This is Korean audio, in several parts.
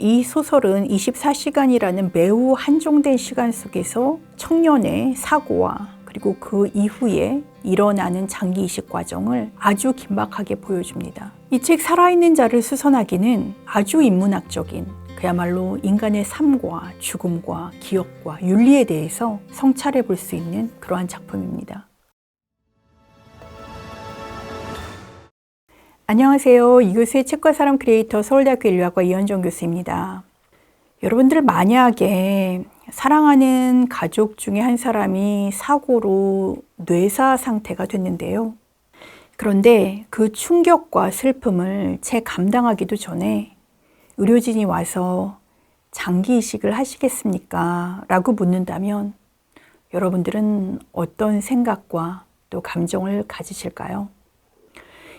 이 소설은 24시간이라는 매우 한정된 시간 속에서 청년의 사고와 그리고 그 이후에 일어나는 장기 이식 과정을 아주 긴박하게 보여줍니다. 이 책 살아있는 자를 수선하기는 아주 인문학적인, 그야말로 인간의 삶과 죽음과 기억과 윤리에 대해서 성찰해 볼 수 있는 그러한 작품입니다. 안녕하세요. 이교수의 책과 사람 크리에이터 서울대학교 인류학과 이현정 교수입니다. 여러분들 만약에 사랑하는 가족 중에 한 사람이 사고로 뇌사 상태가 됐는데요. 그런데 그 충격과 슬픔을 채 감당하기도 전에 의료진이 와서 장기 이식을 하시겠습니까? 라고 묻는다면 여러분들은 어떤 생각과 또 감정을 가지실까요?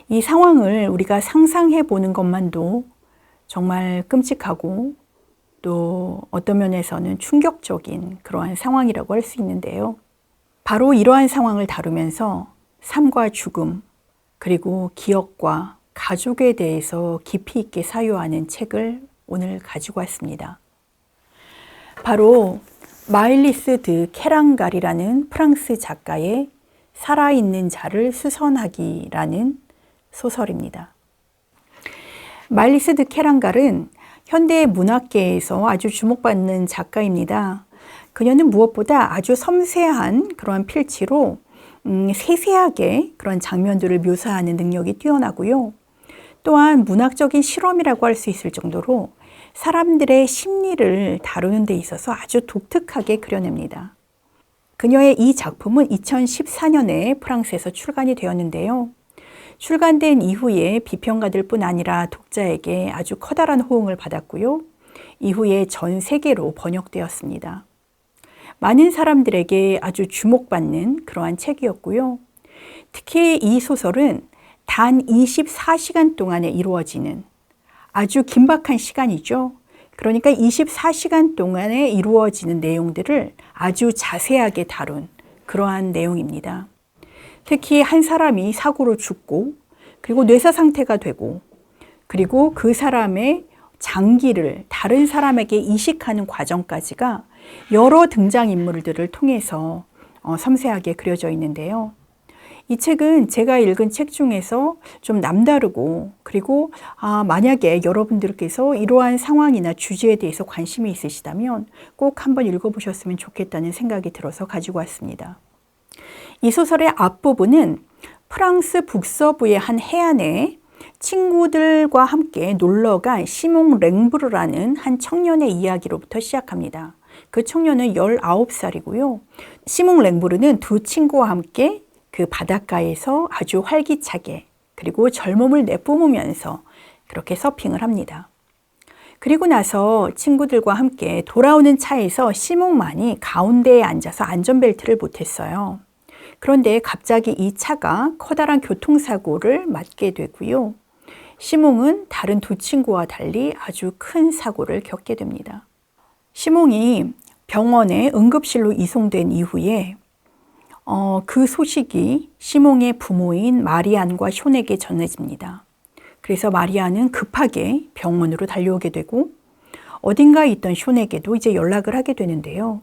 이 상황을 우리가 상상해 보는 것만도 정말 끔찍하고 또 어떤 면에서는 충격적인 그러한 상황이라고 할 수 있는데요. 바로 이러한 상황을 다루면서 삶과 죽음, 그리고 기억과 가족에 대해서 깊이 있게 사유하는 책을 오늘 가지고 왔습니다. 바로 마일리스 드 케랑갈이라는 프랑스 작가의 살아있는 자를 수선하기라는 소설입니다. 마일리스 드 케랑갈은 현대 문학계에서 아주 주목받는 작가입니다. 그녀는 무엇보다 아주 섬세한 그러한 필치로 세세하게 그런 장면들을 묘사하는 능력이 뛰어나고요. 또한 문학적인 실험이라고 할 수 있을 정도로 사람들의 심리를 다루는 데 있어서 아주 독특하게 그려냅니다. 그녀의 이 작품은 2014년에 프랑스에서 출간이 되었는데요. 출간된 이후에 비평가들 뿐 아니라 독자에게 아주 커다란 호응을 받았고요. 이후에 전 세계로 번역되었습니다. 많은 사람들에게 아주 주목받는 그러한 책이었고요. 특히 이 소설은 단 24시간 동안에 이루어지는 아주 긴박한 시간이죠. 그러니까 24시간 동안에 이루어지는 내용들을 아주 자세하게 다룬 그러한 내용입니다. 특히 한 사람이 사고로 죽고 그리고 뇌사 상태가 되고 그리고 그 사람의 장기를 다른 사람에게 이식하는 과정까지가 여러 등장인물들을 통해서 섬세하게 그려져 있는데요. 이 책은 제가 읽은 책 중에서 좀 남다르고 그리고 만약에 여러분들께서 이러한 상황이나 주제에 대해서 관심이 있으시다면 꼭 한번 읽어보셨으면 좋겠다는 생각이 들어서 가지고 왔습니다. 이 소설의 앞부분은 프랑스 북서부의 한 해안에 친구들과 함께 놀러간 시몽 랭브르라는 한 청년의 이야기로부터 시작합니다. 그 청년은 19살이고요. 시몽 랭브르는 두 친구와 함께 그 바닷가에서 아주 활기차게 그리고 젊음을 내뿜으면서 그렇게 서핑을 합니다. 그리고 나서 친구들과 함께 돌아오는 차에서 시몽만이 가운데에 앉아서 안전벨트를 못했어요. 그런데 갑자기 이 차가 커다란 교통사고를 맞게 되고요. 시몽은 다른 두 친구와 달리 아주 큰 사고를 겪게 됩니다. 시몽이 병원에 응급실로 이송된 이후에 그 소식이 시몽의 부모인 마리안과 숀에게 전해집니다. 그래서 마리안은 급하게 병원으로 달려오게 되고 어딘가에 있던 숀에게도 이제 연락을 하게 되는데요.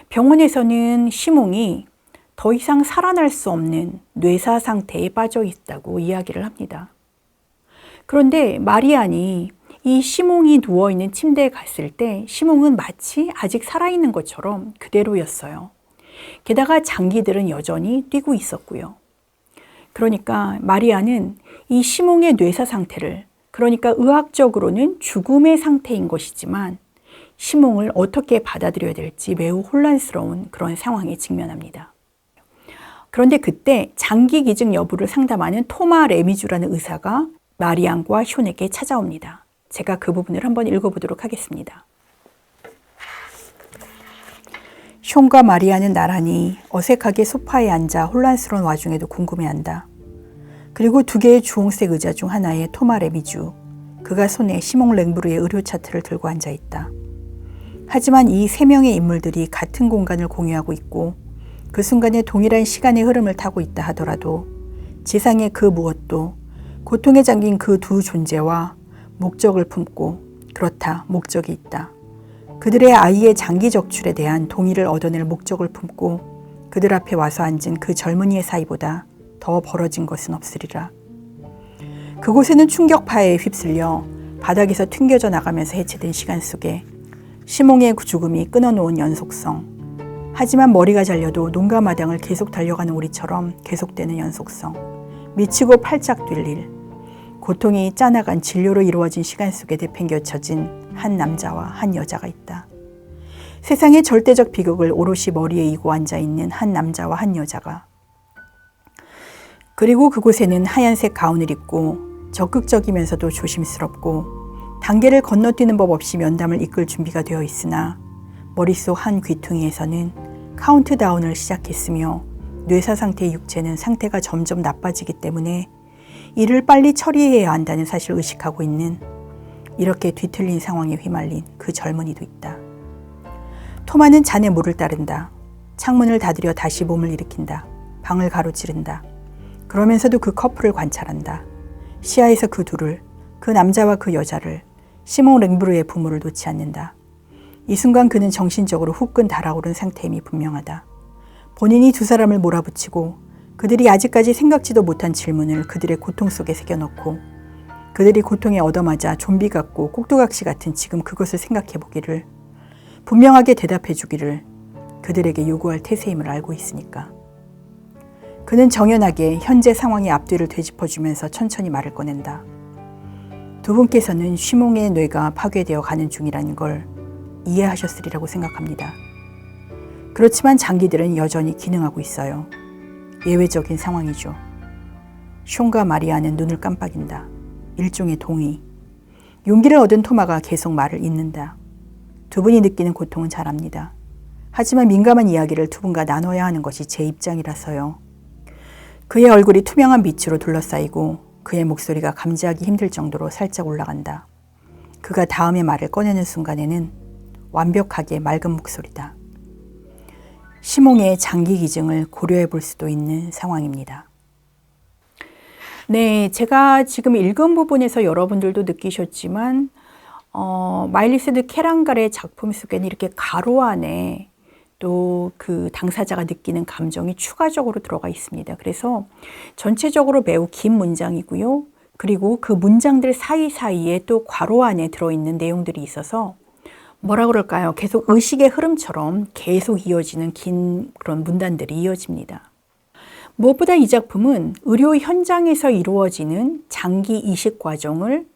병원에서는 시몽이 더 이상 살아날 수 없는 뇌사 상태에 빠져 있다고 이야기를 합니다. 그런데 마리안이 이 시몽이 누워있는 침대에 갔을 때 시몽은 마치 아직 살아있는 것처럼 그대로였어요. 게다가 장기들은 여전히 뛰고 있었고요. 그러니까 마리안은 이 시몽의 뇌사 상태를, 그러니까 의학적으로는 죽음의 상태인 것이지만 시몽을 어떻게 받아들여야 될지 매우 혼란스러운 그런 상황에 직면합니다. 그런데 그때 장기 기증 여부를 상담하는 토마 레미주라는 의사가 마리안과 숀에게 찾아옵니다. 제가 그 부분을 한번 읽어보도록 하겠습니다. 숀과 마리안은 나란히 어색하게 소파에 앉아 혼란스러운 와중에도 궁금해한다. 그리고 두 개의 주홍색 의자 중 하나에 토마 레미주, 그가 손에 시몽 랭브르의 의료 차트를 들고 앉아있다. 하지만 이 세 명의 인물들이 같은 공간을 공유하고 있고 그 순간에 동일한 시간의 흐름을 타고 있다 하더라도 지상의 그 무엇도 고통에 잠긴 그 두 존재와 목적을 품고 그렇다, 목적이 있다. 그들의 아이의 장기 적출에 대한 동의를 얻어낼 목적을 품고 그들 앞에 와서 앉은 그 젊은이의 사이보다 더 벌어진 것은 없으리라. 그곳에는 충격파에 휩쓸려 바닥에서 튕겨져 나가면서 해체된 시간 속에 시몽의 죽음이 끊어놓은 연속성, 하지만 머리가 잘려도 농가 마당을 계속 달려가는 우리처럼 계속되는 연속성, 미치고 팔짝 뛸 일, 고통이 짜나간 진료로 이루어진 시간 속에 내팽겨쳐진 한 남자와 한 여자가 있다. 세상의 절대적 비극을 오롯이 머리에 이고 앉아있는 한 남자와 한 여자가. 그리고 그곳에는 하얀색 가운을 입고 적극적이면서도 조심스럽고 단계를 건너뛰는 법 없이 면담을 이끌 준비가 되어 있으나 머릿속 한 귀퉁이에서는 카운트다운을 시작했으며 뇌사 상태의 육체는 상태가 점점 나빠지기 때문에 일을 빨리 처리해야 한다는 사실을 의식하고 있는 이렇게 뒤틀린 상황에 휘말린 그 젊은이도 있다. 토마는 잔에 물을 따른다. 창문을 닫으려 다시 몸을 일으킨다. 방을 가로지른다. 그러면서도 그 커플을 관찰한다. 시야에서 그 둘을, 그 남자와 그 여자를, 시몽 랭브르의 부모를 놓지 않는다. 이 순간 그는 정신적으로 후끈 달아오른 상태임이 분명하다. 본인이 두 사람을 몰아붙이고 그들이 아직까지 생각지도 못한 질문을 그들의 고통 속에 새겨넣고 그들이 고통에 얻어맞아 좀비 같고 꼭두각시 같은 지금 그것을 생각해보기를, 분명하게 대답해주기를 그들에게 요구할 태세임을 알고 있으니까. 그는 정연하게 현재 상황의 앞뒤를 되짚어주면서 천천히 말을 꺼낸다. 두 분께서는 쉬몽의 뇌가 파괴되어 가는 중이라는 걸 이해하셨으리라고 생각합니다. 그렇지만 장기들은 여전히 기능하고 있어요. 예외적인 상황이죠. 숑과 마리아는 눈을 깜빡인다. 일종의 동의. 용기를 얻은 토마가 계속 말을 잇는다. 두 분이 느끼는 고통은 잘 압니다. 하지만 민감한 이야기를 두 분과 나눠야 하는 것이 제 입장이라서요. 그의 얼굴이 투명한 빛으로 둘러싸이고 그의 목소리가 감지하기 힘들 정도로 살짝 올라간다. 그가 다음의 말을 꺼내는 순간에는 완벽하게 맑은 목소리다. 시몽의 장기 기증을 고려해 볼 수도 있는 상황입니다. 네, 제가 지금 읽은 부분에서 여러분들도 느끼셨지만 마일리스 드 케랑갈의 작품 속에는 이렇게 가로 안에 또 그 당사자가 느끼는 감정이 추가적으로 들어가 있습니다. 그래서 전체적으로 매우 긴 문장이고요. 그리고 그 문장들 사이사이에 또 괄호 안에 들어있는 내용들이 있어서 뭐라 그럴까요? 계속 의식의 흐름처럼 계속 이어지는 긴 그런 문단들이 이어집니다. 무엇보다 이 작품은 의료 현장에서 이루어지는 장기 이식 과정을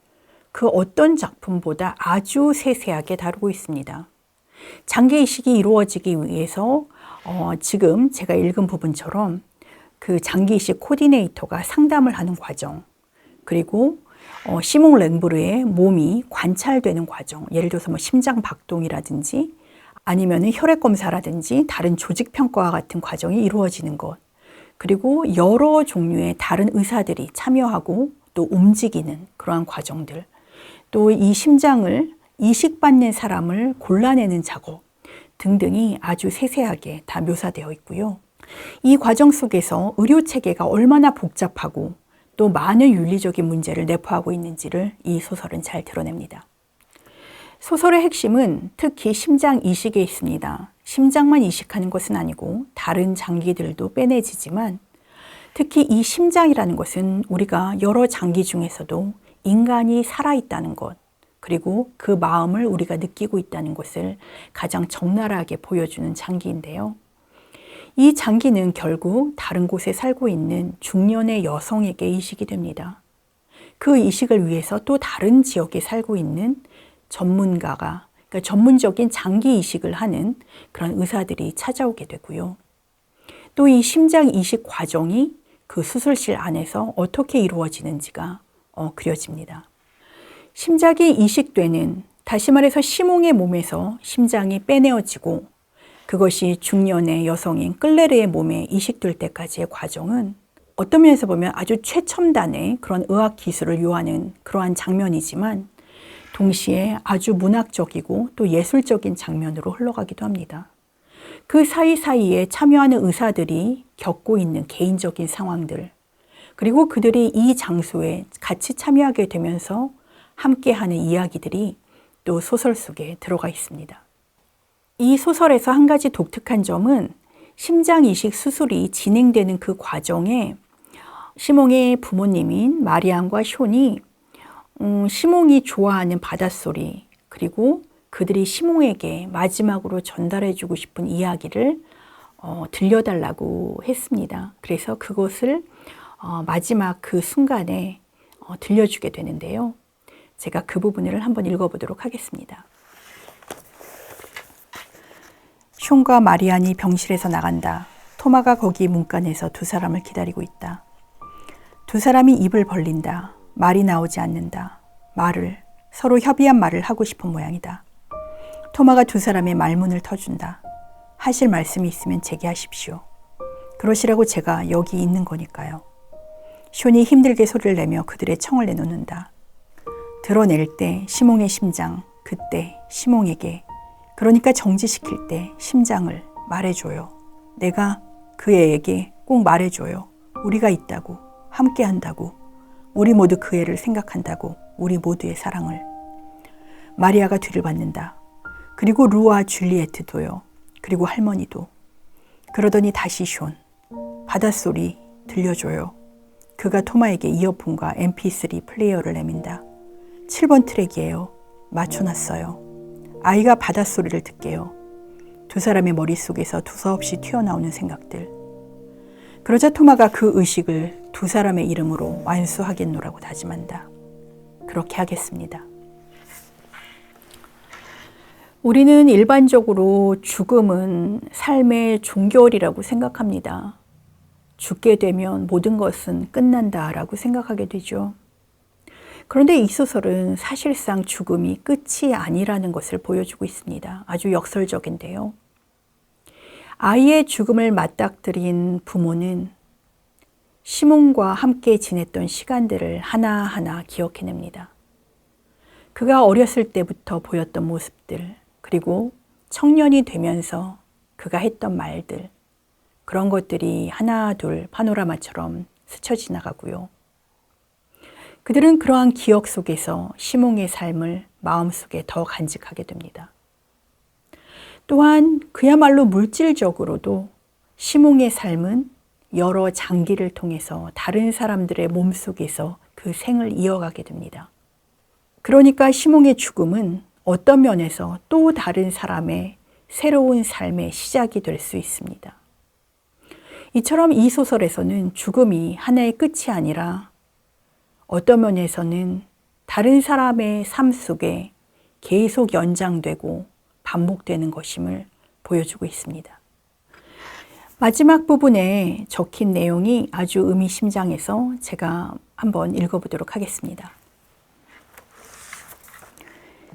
그 어떤 작품보다 아주 세세하게 다루고 있습니다. 장기 이식이 이루어지기 위해서 지금 제가 읽은 부분처럼 그 장기 이식 코디네이터가 상담을 하는 과정, 그리고 시몽 랭브르의 몸이 관찰되는 과정, 예를 들어서 뭐 심장 박동이라든지 아니면 혈액 검사라든지 다른 조직 평가와 같은 과정이 이루어지는 것, 그리고 여러 종류의 다른 의사들이 참여하고 또 움직이는 그러한 과정들, 또 이 심장을 이식받는 사람을 골라내는 작업 등등이 아주 세세하게 다 묘사되어 있고요. 이 과정 속에서 의료 체계가 얼마나 복잡하고 또 많은 윤리적인 문제를 내포하고 있는지를 이 소설은 잘 드러냅니다. 소설의 핵심은 특히 심장 이식에 있습니다. 심장만 이식하는 것은 아니고 다른 장기들도 빼내지지만 특히 이 심장이라는 것은 우리가 여러 장기 중에서도 인간이 살아있다는 것, 그리고 그 마음을 우리가 느끼고 있다는 것을 가장 적나라하게 보여주는 장기인데요. 이 장기는 결국 다른 곳에 살고 있는 중년의 여성에게 이식이 됩니다. 그 이식을 위해서 또 다른 지역에 살고 있는 전문가가, 그러니까 전문적인 장기 이식을 하는 그런 의사들이 찾아오게 되고요. 또 이 심장 이식 과정이 그 수술실 안에서 어떻게 이루어지는지가 그려집니다. 심장이 이식되는, 다시 말해서 시몽의 몸에서 심장이 빼내어지고 그것이 중년의 여성인 클레르의 몸에 이식될 때까지의 과정은 어떤 면에서 보면 아주 최첨단의 그런 의학 기술을 요하는 그러한 장면이지만 동시에 아주 문학적이고 또 예술적인 장면으로 흘러가기도 합니다. 그 사이사이에 참여하는 의사들이 겪고 있는 개인적인 상황들, 그리고 그들이 이 장소에 같이 참여하게 되면서 함께하는 이야기들이 또 소설 속에 들어가 있습니다. 이 소설에서 한 가지 독특한 점은 심장 이식 수술이 진행되는 그 과정에 시몽의 부모님인 마리안과 숀이 시몽이 좋아하는 바닷소리, 그리고 그들이 시몽에게 마지막으로 전달해주고 싶은 이야기를 들려달라고 했습니다. 그래서 그것을 마지막 그 순간에 들려주게 되는데요. 제가 그 부분을 한번 읽어보도록 하겠습니다. 숀과 마리안이 병실에서 나간다. 토마가 거기 문간에서 두 사람을 기다리고 있다. 두 사람이 입을 벌린다. 말이 나오지 않는다. 서로 협의한 말을 하고 싶은 모양이다. 토마가 두 사람의 말문을 터준다. 하실 말씀이 있으면 제기하십시오. 그러시라고 제가 여기 있는 거니까요. 숀이 힘들게 소리를 내며 그들의 청을 내놓는다. 드러낼 때 시몽의 심장, 그때 시몽에게, 그러니까 정지시킬 때 심장을 말해줘요. 내가 그 애에게 꼭 말해줘요. 우리가 있다고, 함께 한다고, 우리 모두 그 애를 생각한다고, 우리 모두의 사랑을. 마리아가 뒤를 받는다. 그리고 루와 줄리에트도요. 그리고 할머니도. 그러더니 다시 숀. 바닷소리 들려줘요. 그가 토마에게 이어폰과 mp3 플레이어를 내민다. 7번 트랙이에요. 맞춰놨어요. 아이가 바닷소리를 듣게요. 두 사람의 머릿속에서 두서없이 튀어나오는 생각들. 그러자 토마가 그 의식을 두 사람의 이름으로 완수하겠노라고 다짐한다. 그렇게 하겠습니다. 우리는 일반적으로 죽음은 삶의 종결이라고 생각합니다. 죽게 되면 모든 것은 끝난다라고 생각하게 되죠. 그런데 이 소설은 사실상 죽음이 끝이 아니라는 것을 보여주고 있습니다. 아주 역설적인데요. 아이의 죽음을 맞닥뜨린 부모는 시몬과 함께 지냈던 시간들을 하나하나 기억해냅니다. 그가 어렸을 때부터 보였던 모습들, 그리고 청년이 되면서 그가 했던 말들, 그런 것들이 하나 둘 파노라마처럼 스쳐 지나가고요. 그들은 그러한 기억 속에서 시몽의 삶을 마음속에 더 간직하게 됩니다. 또한 그야말로 물질적으로도 시몽의 삶은 여러 장기를 통해서 다른 사람들의 몸속에서 그 생을 이어가게 됩니다. 그러니까 시몽의 죽음은 어떤 면에서 또 다른 사람의 새로운 삶의 시작이 될 수 있습니다. 이처럼 이 소설에서는 죽음이 하나의 끝이 아니라 어떤 면에서는 다른 사람의 삶 속에 계속 연장되고 반복되는 것임을 보여주고 있습니다. 마지막 부분에 적힌 내용이 아주 의미심장해서 제가 한번 읽어보도록 하겠습니다.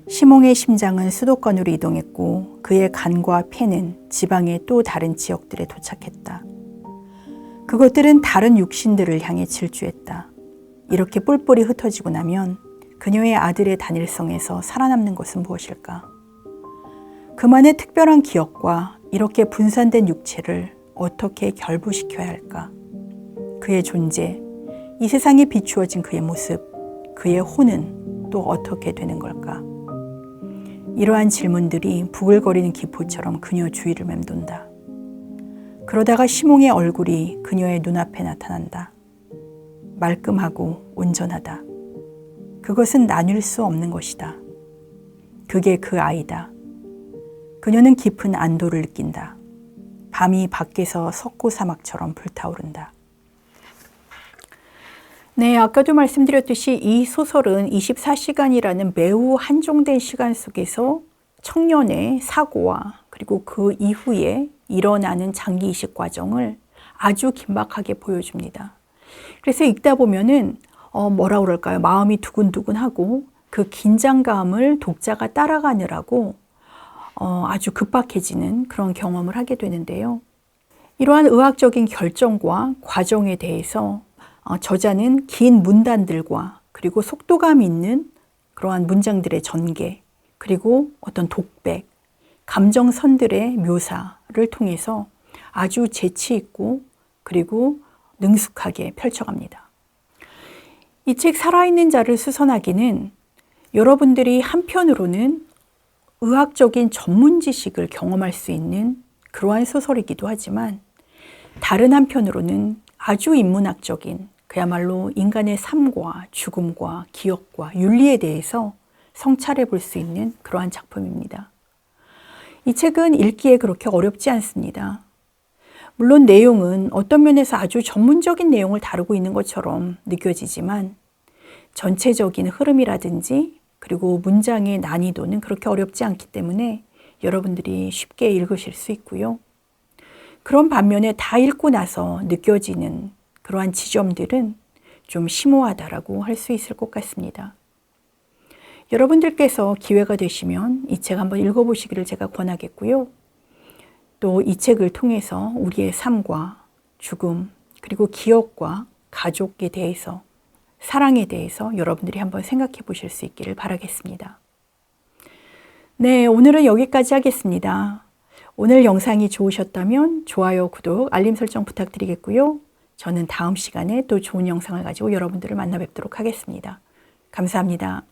시몽의 심장은 수도권으로 이동했고 그의 간과 폐는 지방의 또 다른 지역들에 도착했다. 그것들은 다른 육신들을 향해 질주했다. 이렇게 뿔뿔이 흩어지고 나면 그녀의 아들의 단일성에서 살아남는 것은 무엇일까? 그만의 특별한 기억과 이렇게 분산된 육체를 어떻게 결부시켜야 할까? 그의 존재, 이 세상에 비추어진 그의 모습, 그의 혼은 또 어떻게 되는 걸까? 이러한 질문들이 부글거리는 기포처럼 그녀 주위를 맴돈다. 그러다가 시몽의 얼굴이 그녀의 눈앞에 나타난다. 말끔하고 온전하다. 그것은 나눌 수 없는 것이다. 그게 그 아이다. 그녀는 깊은 안도를 느낀다. 밤이 밖에서 석고 사막처럼 불타오른다. 네, 아까도 말씀드렸듯이 이 소설은 24시간이라는 매우 한정된 시간 속에서 청년의 사고와 그리고 그 이후에 일어나는 장기 이식 과정을 아주 긴박하게 보여줍니다. 그래서 읽다 보면은 뭐라 그럴까요? 마음이 두근두근하고 그 긴장감을 독자가 따라가느라고 아주 급박해지는 그런 경험을 하게 되는데요. 이러한 의학적인 결정과 과정에 대해서 저자는 긴 문단들과 그리고 속도감 있는 그러한 문장들의 전개, 그리고 어떤 독백, 감정선들의 묘사를 통해서 아주 재치 있고 그리고 능숙하게 펼쳐갑니다. 이 책 살아있는 자를 수선하기는 여러분들이 한편으로는 의학적인 전문 지식을 경험할 수 있는 그러한 소설이기도 하지만 다른 한편으로는 아주 인문학적인 그야말로 인간의 삶과 죽음과 기억과 윤리에 대해서 성찰해 볼 수 있는 그러한 작품입니다. 이 책은 읽기에 그렇게 어렵지 않습니다. 물론 내용은 어떤 면에서 아주 전문적인 내용을 다루고 있는 것처럼 느껴지지만 전체적인 흐름이라든지 그리고 문장의 난이도는 그렇게 어렵지 않기 때문에 여러분들이 쉽게 읽으실 수 있고요. 그런 반면에 다 읽고 나서 느껴지는 그러한 지점들은 좀 심오하다라고 할 수 있을 것 같습니다. 여러분들께서 기회가 되시면 이 책 한번 읽어보시기를 제가 권하겠고요. 또 이 책을 통해서 우리의 삶과 죽음, 그리고 기억과 가족에 대해서, 사랑에 대해서 여러분들이 한번 생각해 보실 수 있기를 바라겠습니다. 네, 오늘은 여기까지 하겠습니다. 오늘 영상이 좋으셨다면 좋아요, 구독, 알림 설정 부탁드리겠고요. 저는 다음 시간에 또 좋은 영상을 가지고 여러분들을 만나 뵙도록 하겠습니다. 감사합니다.